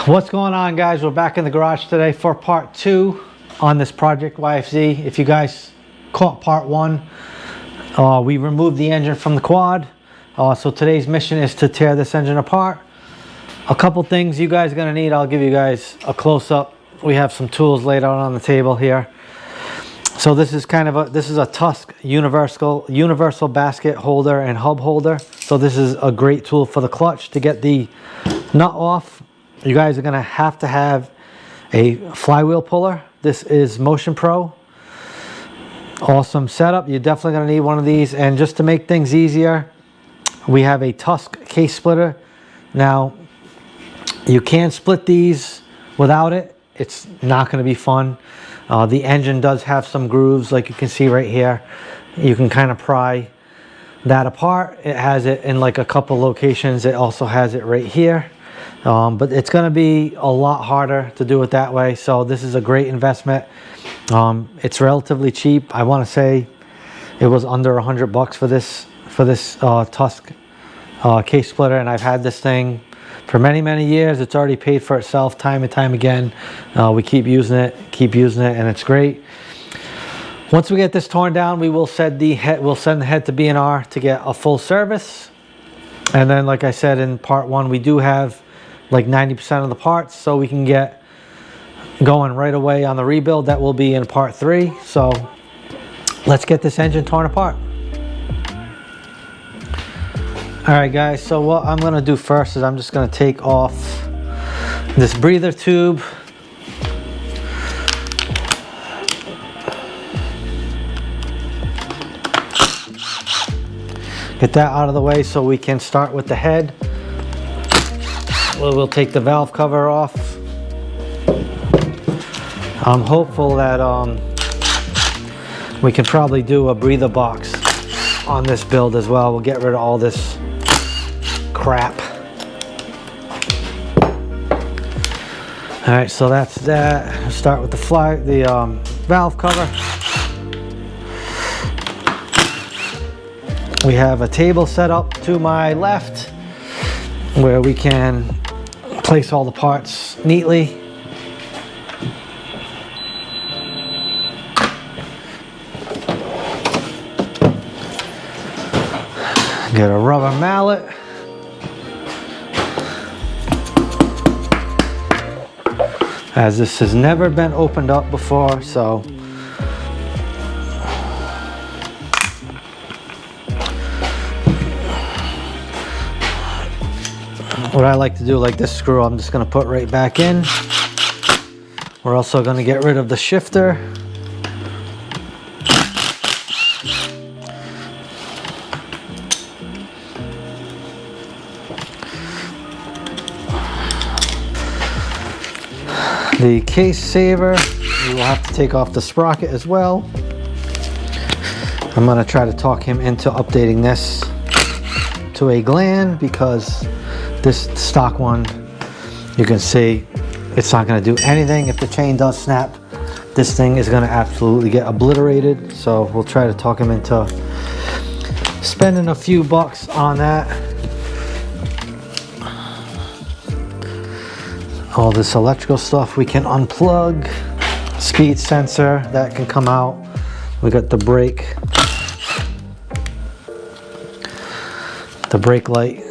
What's going on, guys? We're back in the garage today for part 2 on this project YFZ. If you guys caught part 1, we removed the engine from the quad. So today's mission is to tear this engine apart. A couple things you guys are gonna need. I'll give you guys a close-up. We have some tools laid out on the table here. So this is a Tusk universal basket holder and hub holder. So this is a great tool for the clutch to get the nut off. You guys are gonna have to have a flywheel puller. This is Motion Pro. Awesome setup. You're definitely gonna need one of these. And just to make things easier, we have a Tusk case splitter. Now, you can split these without it. It's not gonna be fun. The engine does have some grooves, like you can see right here. You can kind of pry that apart. It has it in like a couple locations. It also has it right here. But it's going to be a lot harder to do it that way. So this is a great investment. It's relatively cheap. I want to say it was under $100 for this Tusk case splitter, and I've had this thing for many years. It's already paid for itself time and time again. We keep using it, and it's great. Once we get this torn down, we will send the head to B&R to get a full service. And then, like I said in part 1, we do have like 90% of the parts, so we can get going right away on the rebuild. That will be in part 3. So let's get this engine torn apart. All right, guys, so what I'm gonna do first is I'm just gonna take off this breather tube. Get that out of the way so we can start with the head. We'll take the valve cover off. I'm hopeful that we can probably do a breather box on this build as well. We'll get rid of all this crap. All right, so that's that. We'll start with the valve cover. We have a table set up to my left where we can place all the parts neatly. Get a rubber mallet. As this has never been opened up before, so what I like to do, like this screw, I'm just going to put right back in. We're also going to get rid of the shifter. The case saver, we will have to take off the sprocket as well. I'm going to try to talk him into updating this to a gland, because this stock one, you can see it's not going to do anything. If the chain does snap, this thing is going to absolutely get obliterated. So we'll try to talk him into spending a few bucks on that. All this electrical stuff we can unplug. Speed sensor, that can come out. We got the brake light,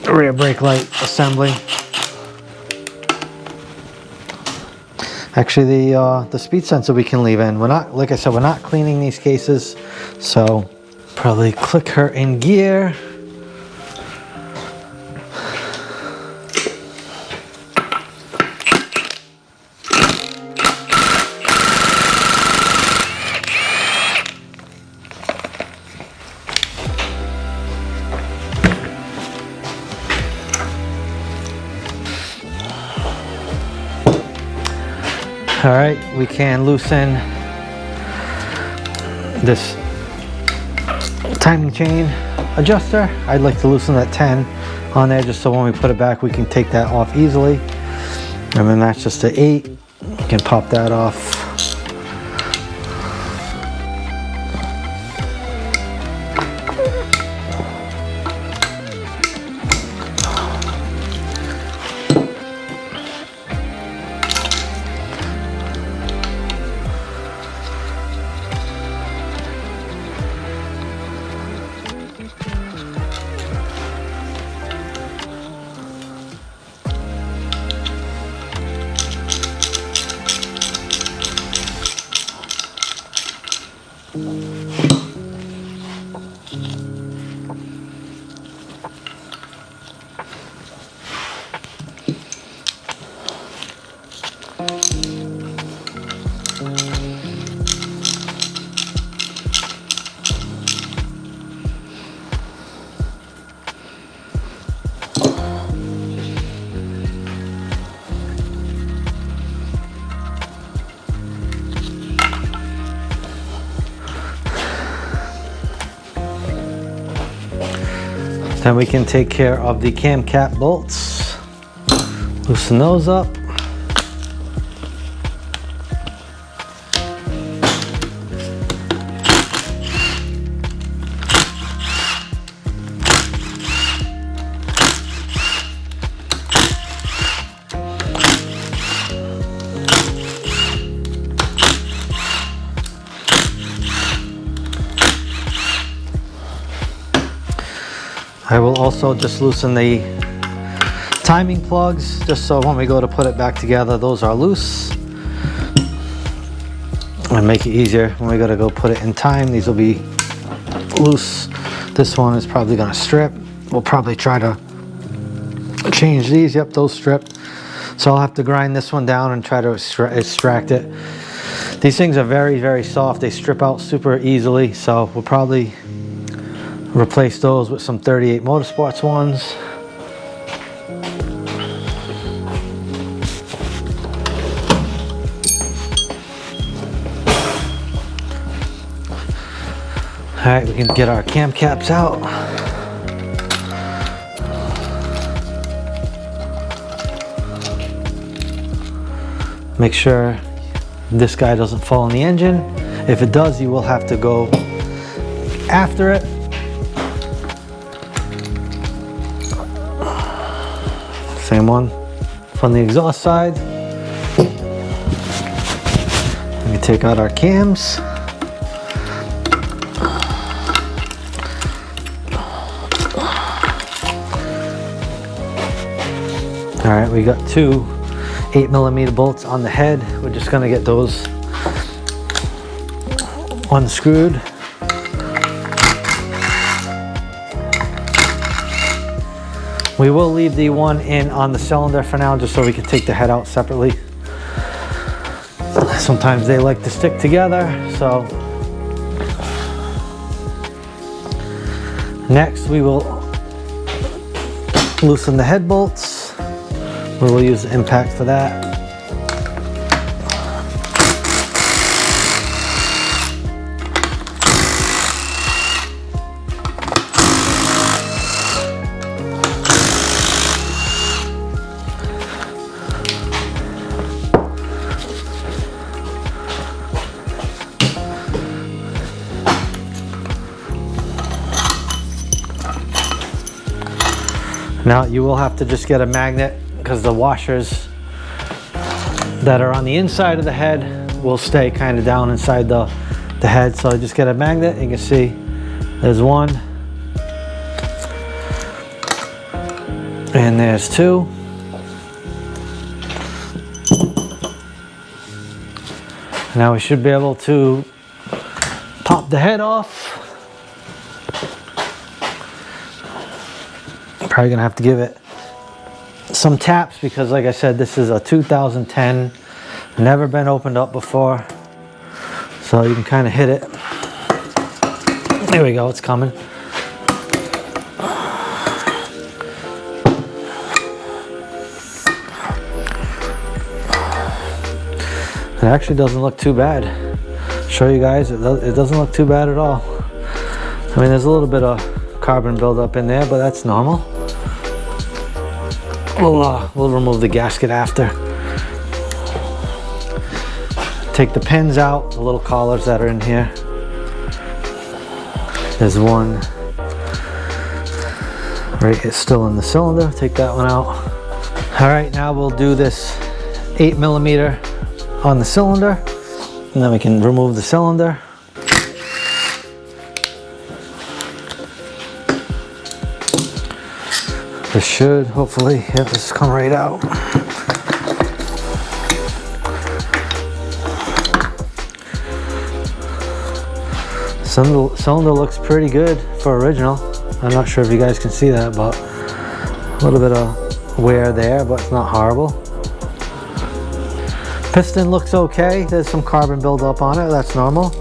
rear brake light assembly. Actually, the speed sensor we can leave in. We're not, like I said, we're not cleaning these cases, so probably click her in gear. All right, we can loosen this timing chain adjuster. I'd like to loosen that 10 on there, just so when we put it back, we can take that off easily. And then that's just an 8. You can pop that off. Then we can take care of the cam cap bolts. Loosen those up. I will also just loosen the timing plugs, just so when we go to put it back together, those are loose. And make it easier when we go put it in time, these will be loose. This one is probably gonna strip. We'll probably try to change these. Yep, those strip. So I'll have to grind this one down and try to extract it. These things are very, very soft. They strip out super easily, so we'll probably replace those with some 38 Motorsports ones. All right, we can get our cam caps out. Make sure this guy doesn't fall in the engine. If it does, you will have to go after it. Same one from the exhaust side. Let me take out our cams. All right, we got two 8mm bolts on the head. We're just gonna get those unscrewed. We will leave the one in on the cylinder for now, just so we can take the head out separately. Sometimes they like to stick together, so. Next, we will loosen the head bolts. We will use the impact for that. Now you will have to just get a magnet, because the washers that are on the inside of the head will stay kind of down inside the head. So just get a magnet. You can see there's one and there's two. Now we should be able to pop the head off. Probably gonna have to give it some taps, because like I said, this is a 2010, never been opened up before, so you can kind of hit it. There we go, it's coming. It actually doesn't look too bad. Show you guys, it doesn't look too bad at all. I mean, there's a little bit of carbon buildup in there, but that's normal. We'll remove the gasket after. Take the pins out, the little collars that are in here. There's one right, it's still in the cylinder. Take that one out. All right, now we'll do this 8mm on the cylinder, and then we can remove the cylinder. This should hopefully, yep, this come right out. Cylinder looks pretty good for original. I'm not sure if you guys can see that, but a little bit of wear there, but it's not horrible. Piston looks okay. There's some carbon buildup on it, that's normal.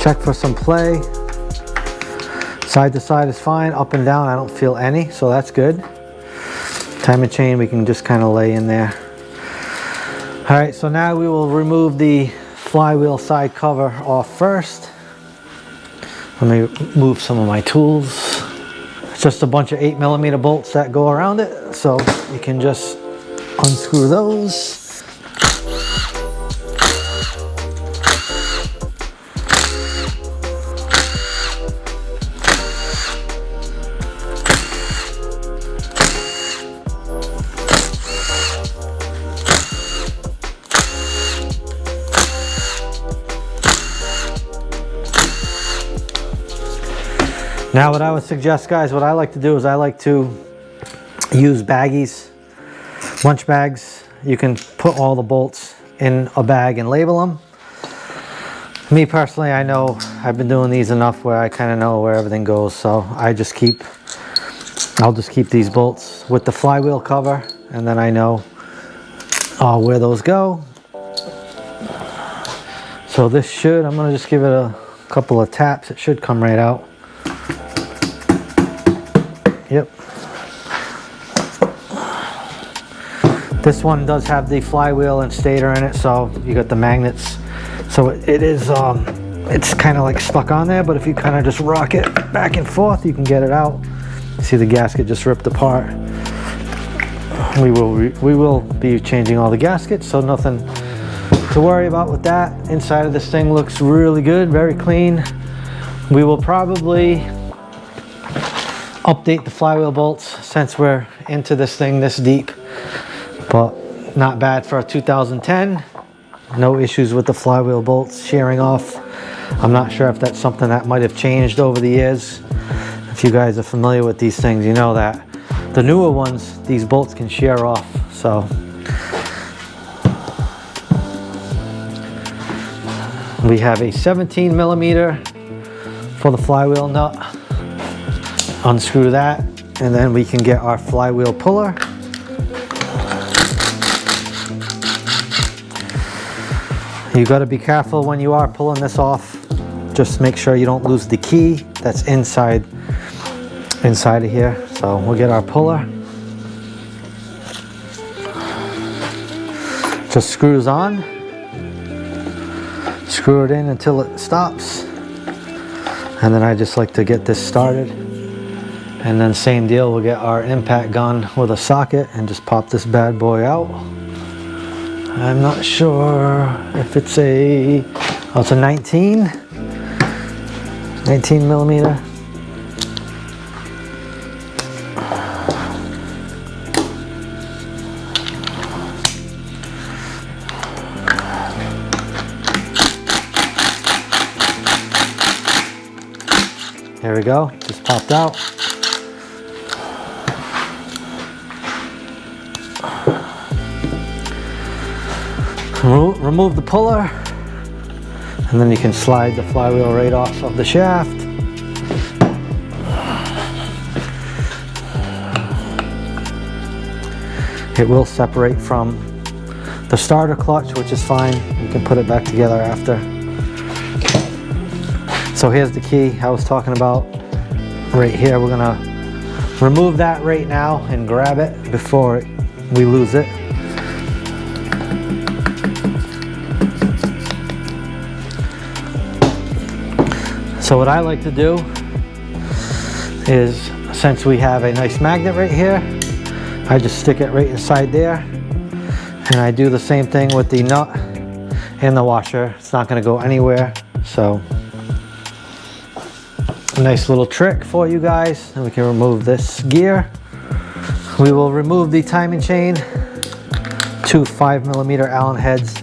Check for some play. Side to side is fine, up and down I don't feel any, so that's good. Timing chain we can just kind of lay in there. All right, so now we will remove the flywheel side cover off first. Let me move some of my tools. just a bunch of 8mm bolts that go around it, so you can just unscrew those. Now what I would suggest, guys, what I like to do is I like to use baggies, lunch bags. You can put all the bolts in a bag and label them. Me personally, I know I've been doing these enough where I kind of know where everything goes, so I'll just keep these bolts with the flywheel cover, and then I know where those go. So this should, I'm gonna just give it a couple of taps. It should come right out. Yep. This one does have the flywheel and stator in it, so you got the magnets. So it is, it's kind of like stuck on there, but if you kind of just rock it back and forth, you can get it out. See the gasket just ripped apart. We will be changing all the gaskets, so nothing to worry about with that. Inside of this thing looks really good, very clean. We will probably update the flywheel bolts since we're into this thing this deep, but not bad for a 2010. No issues with the flywheel bolts shearing off. I'm not sure if that's something that might have changed over the years. If you guys are familiar with these things, you know that the newer ones, these bolts can shear off. So we have a 17mm for the flywheel nut. Unscrew that, and then we can get our flywheel puller. You got to be careful when you are pulling this off. Just make sure you don't lose the key that's inside of here. So we'll get our puller. Just screws on. Screw it in until it stops. And then I just like to get this started. And then same deal, we'll get our impact gun with a socket and just pop this bad boy out. I'm not sure if it's a, oh, it's a 19mm. There we go, just popped out. Remove the puller, and then you can slide the flywheel right off of the shaft. It will separate from the starter clutch, which is fine. You can put it back together after. So here's the key I was talking about right here. We're gonna remove that right now and grab it before we lose it. So what I like to do is, since we have a nice magnet right here, I just stick it right inside there, and I do the same thing with the nut and the washer. It's not going to go anywhere. So a nice little trick for you guys. And we can remove this gear. We will remove the timing chain, 2 5mm Allen heads.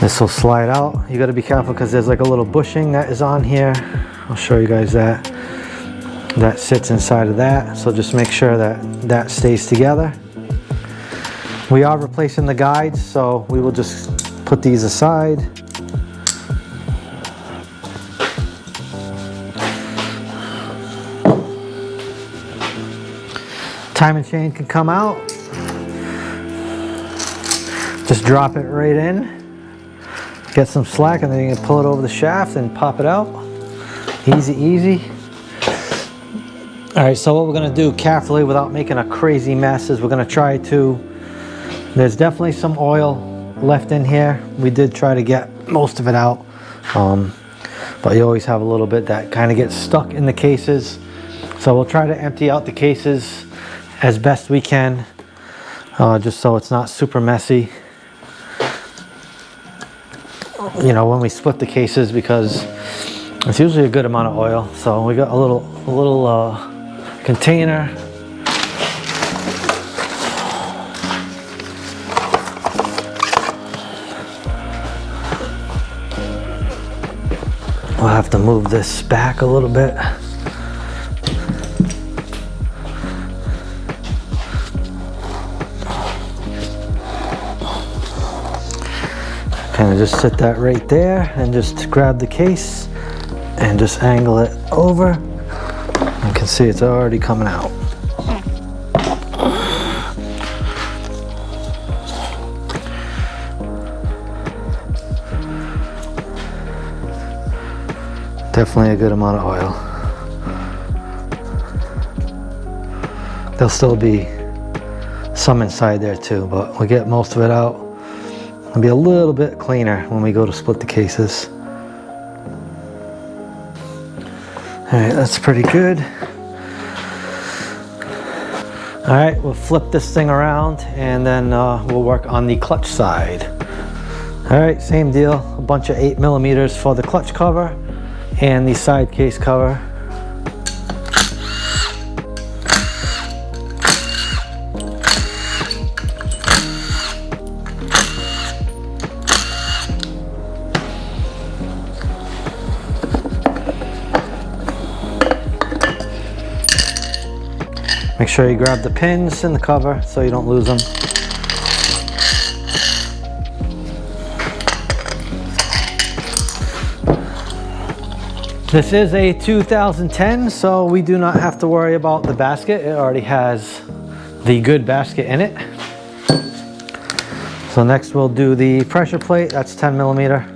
This will slide out. You got to be careful because there's like a little bushing that is on here. I'll show you guys that. That sits inside of that. So just make sure that that stays together. We are replacing the guides, so we will just put these aside. Timing chain can come out. Just drop it right in. Get some slack, and then you can pull it over the shaft and pop it out. Easy, easy. All right, so what we're gonna do carefully without making a crazy mess is we're gonna try to, there's definitely some oil left in here. We did try to get most of it out, but you always have a little bit that kind of gets stuck in the cases. So we'll try to empty out the cases as best we can, just so it's not super messy, you know, when we split the cases, because it's usually a good amount of oil. So we got a little container. We'll have to move this back a little bit. Kind of just sit that right there and just grab the case and just angle it over. You can see it's already coming out. Definitely a good amount of oil. There'll still be some inside there too, but we'll get most of it out. It'll be a little bit cleaner when we go to split the cases. All right, that's pretty good. All right, we'll flip this thing around and then we'll work on the clutch side. All right, same deal, a bunch of 8mm for the clutch cover and the side case cover. Make sure you grab the pins in the cover so you don't lose them. This is a 2010, so we do not have to worry about the basket. It already has the good basket in it. So next we'll do the pressure plate. That's 10mm.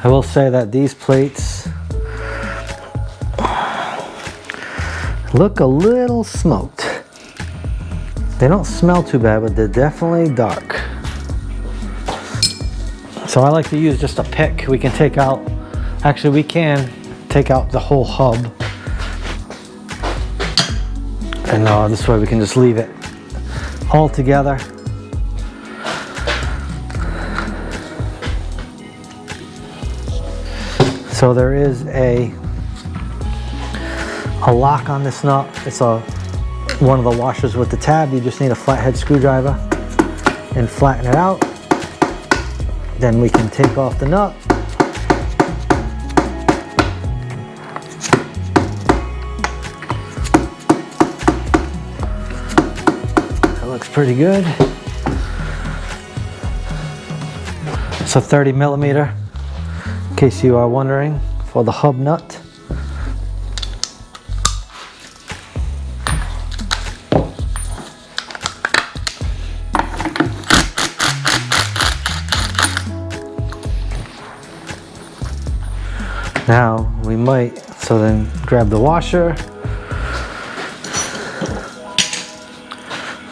I will say that these plates look a little smoked. They don't smell too bad, but they're definitely dark. So I like to use just a pick. We can take out, actually we can take out the whole hub. And this way we can just leave it all together. So there is a lock on this nut. It's one of the washers with the tab. You just need a flathead screwdriver and flatten it out. Then we can take off the nut. That looks pretty good. It's a 30mm. In case you are wondering, for the hub nut. Now we might, so then grab the washer.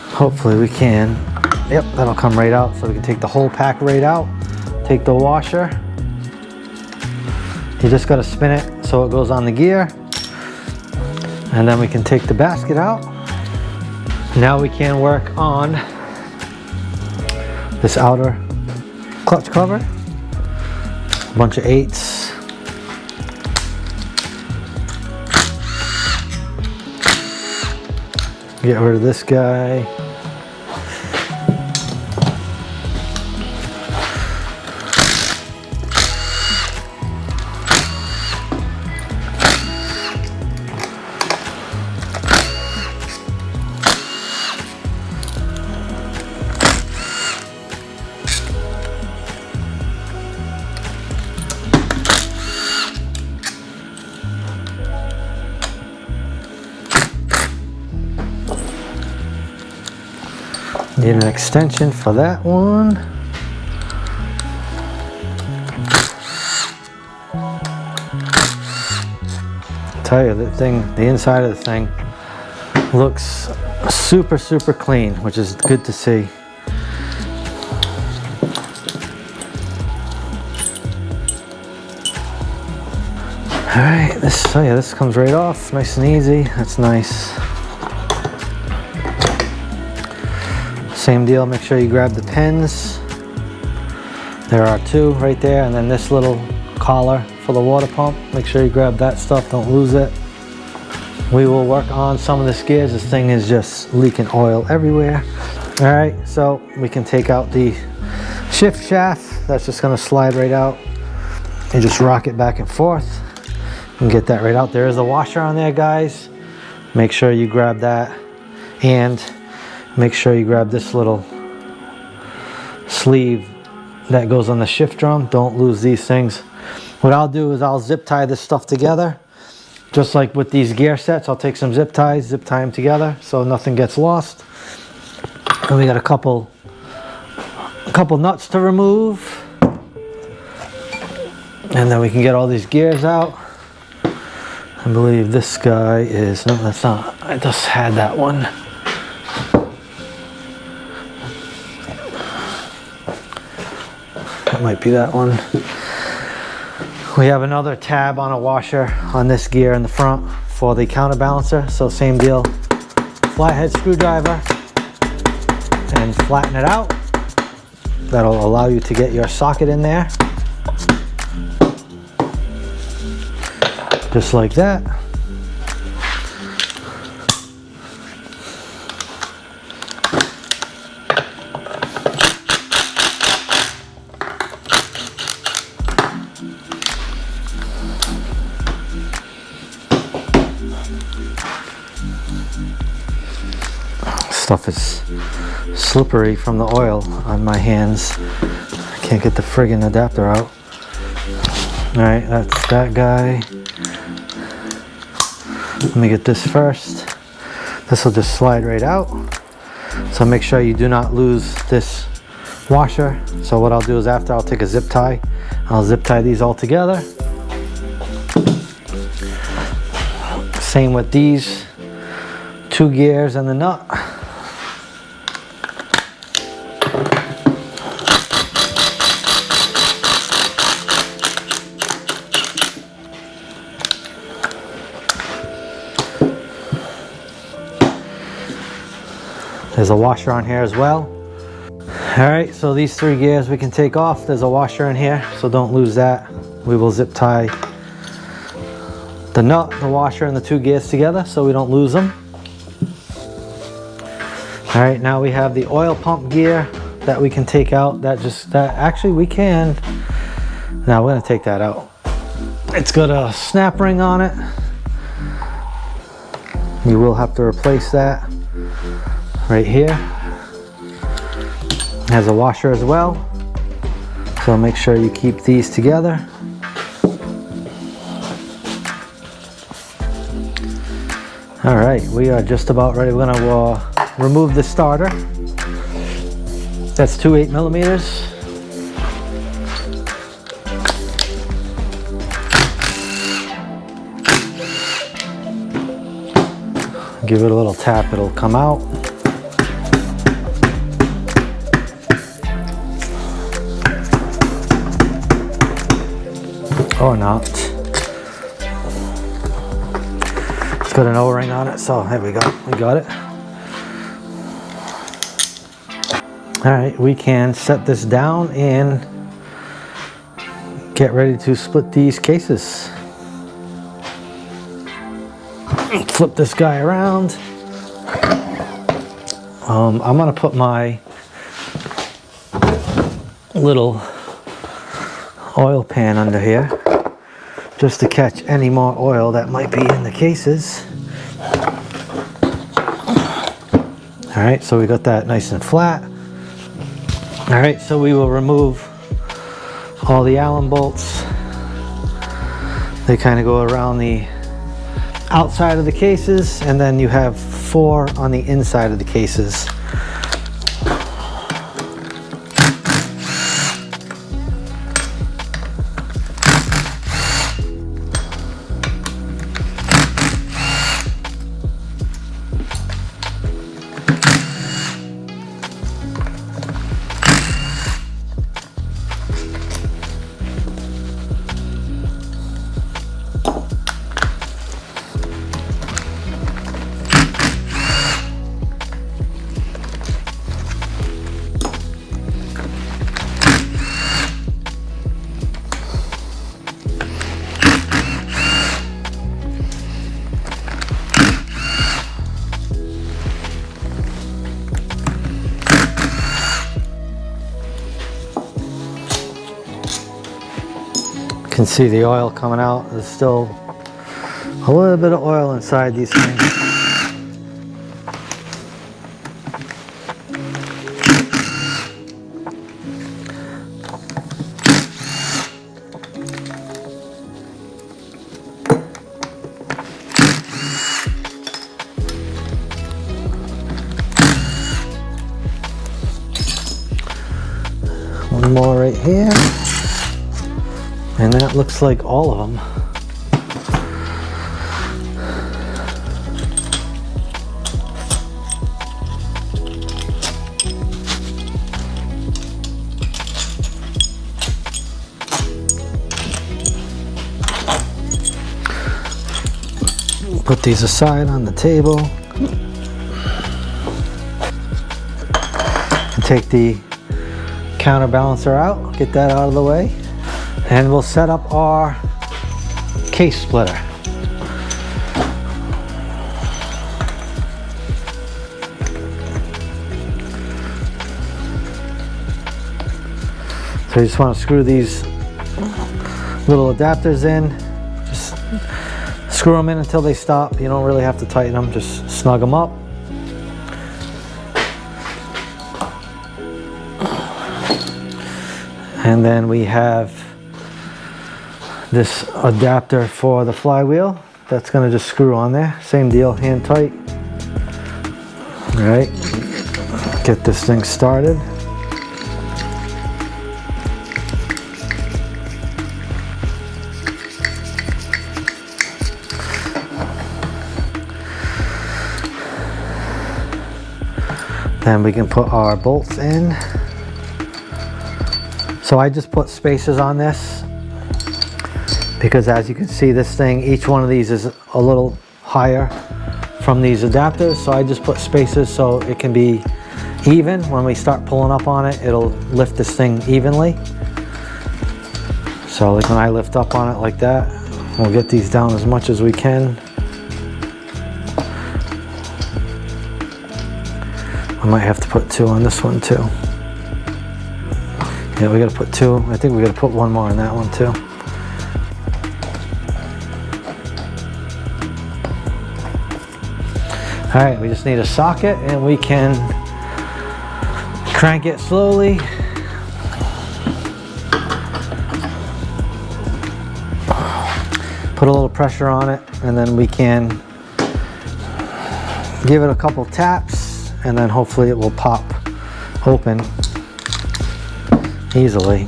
Hopefully we can. Yep, that'll come right out, so we can take the whole pack right out. Take the washer. You just got to spin it so it goes on the gear, and then we can take the basket out. Now we can work on this outer clutch cover. A bunch of 8s. Get rid of this guy. Need an extension for that one. I'll tell you, the inside of the thing looks super, super clean, which is good to see. All right, this comes right off, nice and easy. That's nice. Same deal, make sure you grab the pins. There are two right there, and then this little collar for the water pump. Make sure you grab that stuff, don't lose it. We will work on some of the gears. This thing is just leaking oil everywhere. All right, so we can take out the shift shaft. That's just gonna slide right out. You just rock it back and forth and get that right out. There is a washer on there, guys. Make sure you grab that, and make sure you grab this little sleeve that goes on the shift drum. Don't lose these things. What I'll do is I'll zip tie this stuff together. Just like with these gear sets, I'll take some zip ties, zip tie them together so nothing gets lost. And we got a couple nuts to remove. And then we can get all these gears out. I believe this guy is, no, that's not, I just had that one. That might be that one. We have another tab on a washer on this gear in the front for the counterbalancer. So same deal, flathead screwdriver and flatten it out. That'll allow you to get your socket in there. Just like that. Stuff is slippery from the oil on my hands. I can't get the friggin' adapter out. All right, that's that guy. Let me get this first. This will just slide right out. So make sure you do not lose this washer. So what I'll do is after I'll take a zip tie. I'll zip tie these all together. Same with these two gears and the nut. There's a washer on here as well. All right, so these three gears we can take off. There's a washer in here, so don't lose that. We will zip tie the nut, the washer, and the two gears together so we don't lose them. All right, now we have the oil pump gear that we can take out. Actually we can. Now we're gonna take that out. It's got a snap ring on it. You will have to replace that. Right here has a washer as well, so make sure you keep these together. All right, we are just about ready. We're gonna remove the starter. That's two 8mm. Give it a little tap, it'll come out. Or not. It's got an O-ring on it, so there we go, we got it. All right, we can set this down and get ready to split these cases. Flip this guy around. I'm gonna put my little oil pan under here just to catch any more oil that might be in the cases. All right, so we got that nice and flat. All right, so we will remove all the Allen bolts. They kind of go around the outside of the cases, and then you have 4 on the inside of the cases. can see the oil coming out. There's still a little bit of oil inside these things. One more right here, and that looks like all of them. Put these aside on the table and take the counterbalancer out, get that out of the way, and we'll set up our case splitter. So you just want to screw these little adapters in, just screw them in until they stop. You don't really have to tighten them, just snug them up. And then we have this adapter for the flywheel. That's going to just screw on there. Same deal, hand tight. All right, get this thing started. Then we can put our bolts in. So I just put spacers on this because, as you can see, this thing, each one of these is a little higher from these adapters. So I just put spacers so it can be even. When we start pulling up on it, it'll lift this thing evenly. So like when I lift up on it like that, we'll get these down as much as we can. I might have to put 2 on this one too. Yeah, we gotta put 2. I think we gotta put 1 more on that one too. All right, we just need a socket and we can crank it slowly. Put a little pressure on it, and then we can give it a couple taps, and then hopefully it will pop open easily.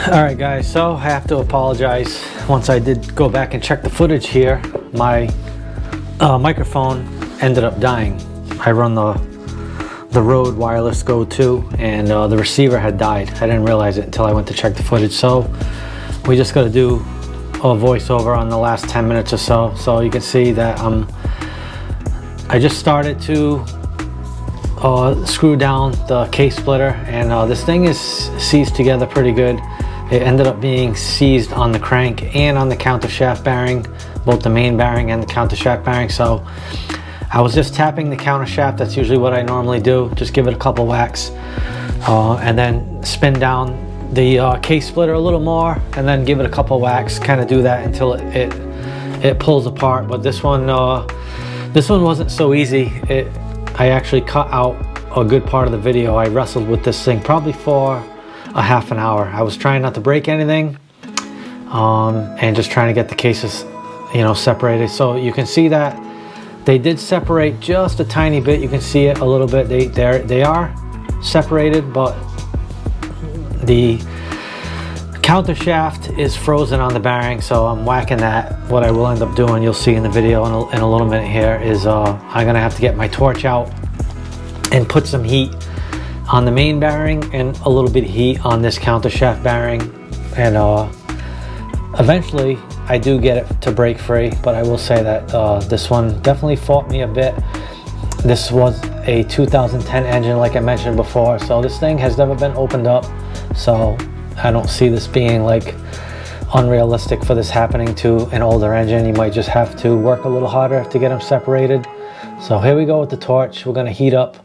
All right guys, so I have to apologize. Once I did go back and check the footage here, my microphone ended up dying. I run the Rode Wireless Go 2, and the receiver had died. I didn't realize it until I went to check the footage. So we just got to do a voiceover on the last 10 minutes or so. So you can see that I just started to screw down the case splitter, and this thing is seized together pretty good. It ended up being seized on the crank and on the countershaft bearing, both the main bearing and the countershaft bearing. So I was just tapping the countershaft. That's usually what I normally do. Just give it a couple whacks and then spin down the case splitter a little more, and then give it a couple whacks. Kind of do that until it pulls apart. But this one wasn't so easy. I actually cut out a good part of the video. I wrestled with this thing probably for a half an hour. I was trying not to break anything and just trying to get the cases, you know, separated. So you can see that they did separate just a tiny bit. You can see it a little bit. They are separated, but the counter shaft is frozen on the bearing, so I'm whacking that. What I will end up doing, you'll see in the video in a little minute here, is I'm gonna have to get my torch out and put some heat on the main bearing and a little bit of heat on this counter shaft bearing, and eventually I do get it to break free. But I will say that this one definitely fought me a bit. This was a 2010 engine, like I mentioned before, so this thing has never been opened up, so I don't see this being like unrealistic for this happening to an older engine. You might just have to work a little harder to get them separated. So here we go with the torch. We're going to heat up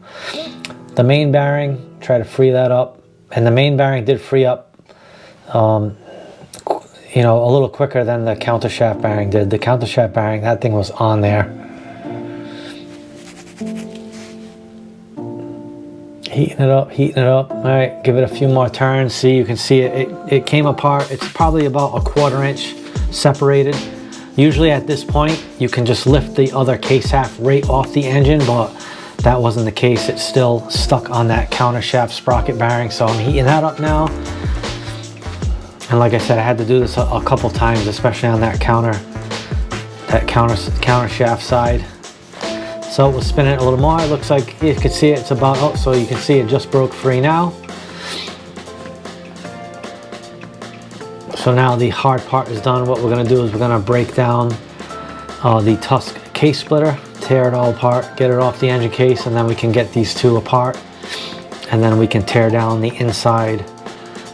the main bearing, try to free that up. And the main bearing did free up, you know, a little quicker than the countershaft bearing did. The countershaft bearing, that thing was on there. Heating it up, heating it up. All right, give it a few more turns. See, you can see it came apart. It's probably about a 1/4 inch separated. Usually at this point, you can just lift the other case half right off the engine, but that wasn't the case. It's still stuck on that countershaft sprocket bearing. So I'm heating that up now. And like I said, I had to do this a couple times, especially on that counter shaft side. So we'll spin it a little more. It looks like you can see it's about, oh, so you can see it just broke free now. So now the hard part is done. What we're gonna do is we're gonna break down the Tusk case splitter, tear it all apart, get it off the engine case, and then we can get these two apart. And then we can tear down the inside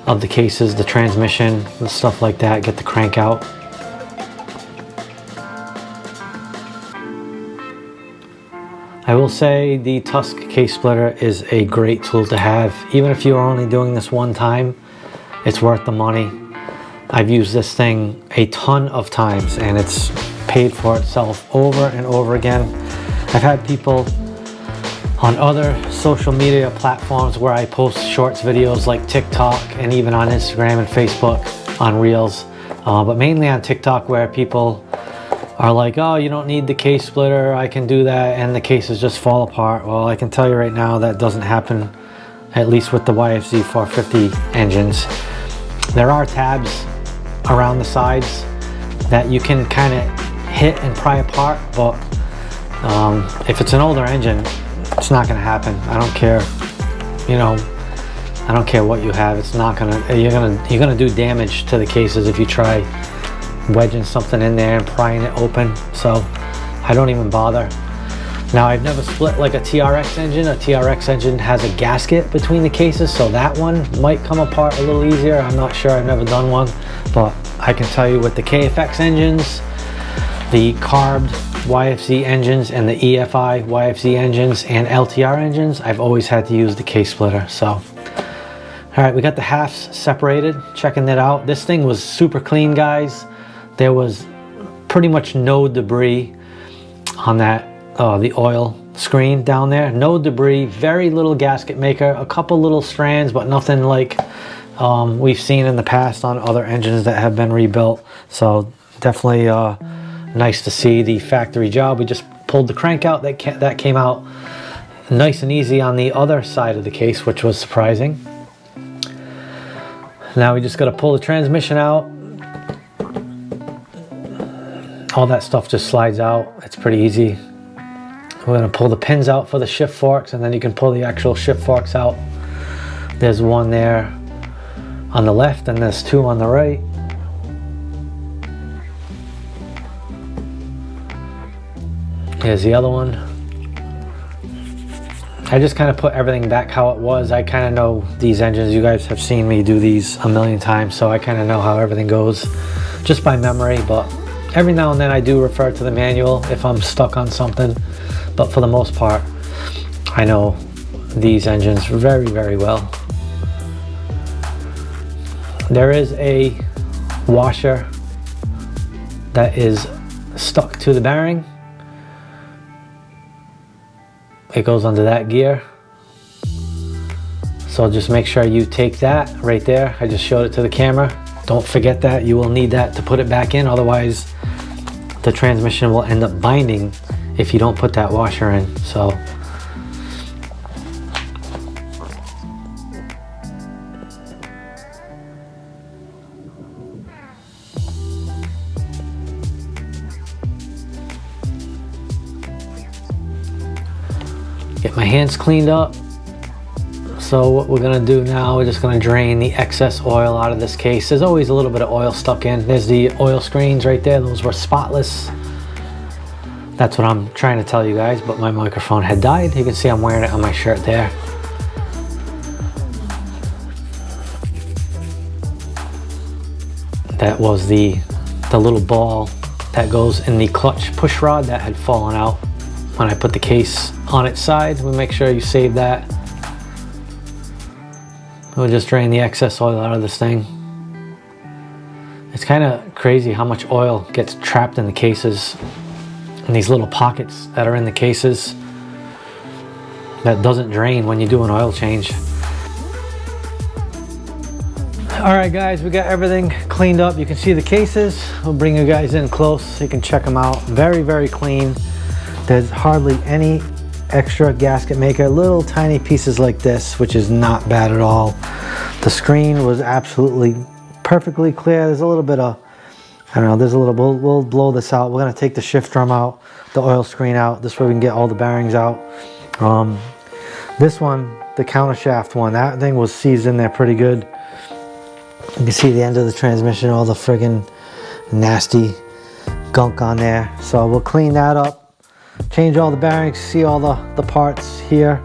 of the cases, the transmission, and stuff like that, get the crank out. I will say the Tusk case splitter is a great tool to have. Even if you're only doing this one time, it's worth the money. I've used this thing a ton of times and it's paid for itself over and over again. I've had people on other social media platforms where I post shorts videos like TikTok and even on Instagram and Facebook on Reels, but mainly on TikTok, where people are like, oh, you don't need the case splitter, I can do that, and the cases just fall apart. Well, I can tell you right now that doesn't happen, at least with the YFZ450 engines. There are tabs around the sides that you can kind of hit and pry apart, but if it's an older engine, it's not going to happen. I don't care, you know, I don't care what you have. It's not gonna, you're gonna do damage to the cases if you try wedging something in there and prying it open. So I don't even bother. Now, I've never split like a TRX engine. A TRX engine has a gasket between the cases, so that one might come apart a little easier. I'm not sure, I've never done one, but I can tell you with the KFX engines, the carbed YFZ engines, and the EFI YFZ engines and LTR engines, I've always had to use the case splitter. So, all right, we got the halves separated, checking that out. This thing was super clean, guys. There was pretty much no debris on that, the oil screen down there. No debris, very little gasket maker, a couple little strands, but nothing like we've seen in the past on other engines that have been rebuilt. So definitely nice to see the factory job. We just pulled the crank out. That came out nice and easy on the other side of the case, which was surprising. Now we just got to pull the transmission out. All that stuff just slides out. It's pretty easy. We're going to pull the pins out for the shift forks, and then you can pull the actual shift forks out. There's one there on the left and there's two on the right. Here's the other one. I just kind of put everything back how it was. I kind of know these engines. You guys have seen me do these a million times, so I kind of know how everything goes just by memory, but every now and then I do refer to the manual if I'm stuck on something, but for the most part, I know these engines very, very well. There is a washer that is stuck to the bearing. It goes under that gear. So just make sure you take that right there. I just showed it to the camera. Don't forget that. You will need that to put it back in. Otherwise, the transmission will end up binding if you don't put that washer in. So get my hands cleaned up. So what we're gonna do now, we're just gonna drain the excess oil out of this case. There's always a little bit of oil stuck in. There's the oil screens right there. Those were spotless. That's what I'm trying to tell you guys, but my microphone had died. You can see I'm wearing it on my shirt there. that was the little ball that goes in the clutch push rod that had fallen out when I put the case on its side. We'll make sure you save that. We'll just drain the excess oil out of this thing. It's kind of crazy how much oil gets trapped in the cases, in these little pockets that are in the cases, that doesn't drain when you do an oil change. Alright guys, we got everything cleaned up. You can see the cases. We'll bring you guys in close so you can check them out. Very, very clean. There's hardly any extra gasket maker. Little tiny pieces like this, which is not bad at all. The screen was absolutely perfectly clear. There's a little bit of, I don't know, there's a little, we'll blow this out. We're going to take the shift drum out, the oil screen out. This way we can get all the bearings out. This one, the counter shaft one, that thing was seized in there pretty good. You can see the end of the transmission, all the friggin' nasty gunk on there. So we'll clean that up, change all the bearings, see all the parts here.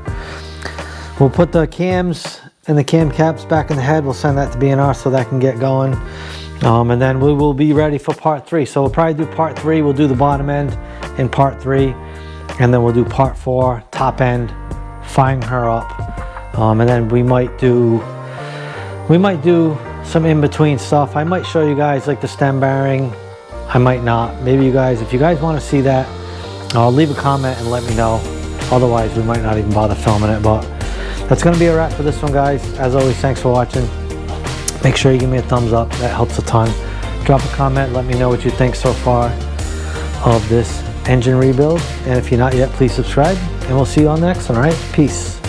We'll put the cams and the cam caps back in the head. We'll send that to B&R so that can get going. And then we will be ready for part 3. So we'll probably do part 3. We'll do the bottom end in part 3. And then we'll do part 4, top end, firing her up. And then we might do some in-between stuff. I might show you guys like the stem bearing. I might not. Maybe you guys, if you guys want to see that, leave a comment and let me know. Otherwise, we might not even bother filming it. But that's going to be a wrap for this one, guys. As always, thanks for watching. Make sure you give me a thumbs up. That helps a ton. Drop a comment. Let me know what you think so far of this engine rebuild. And if you're not yet, please subscribe. And we'll see you on the next one, all right? Peace.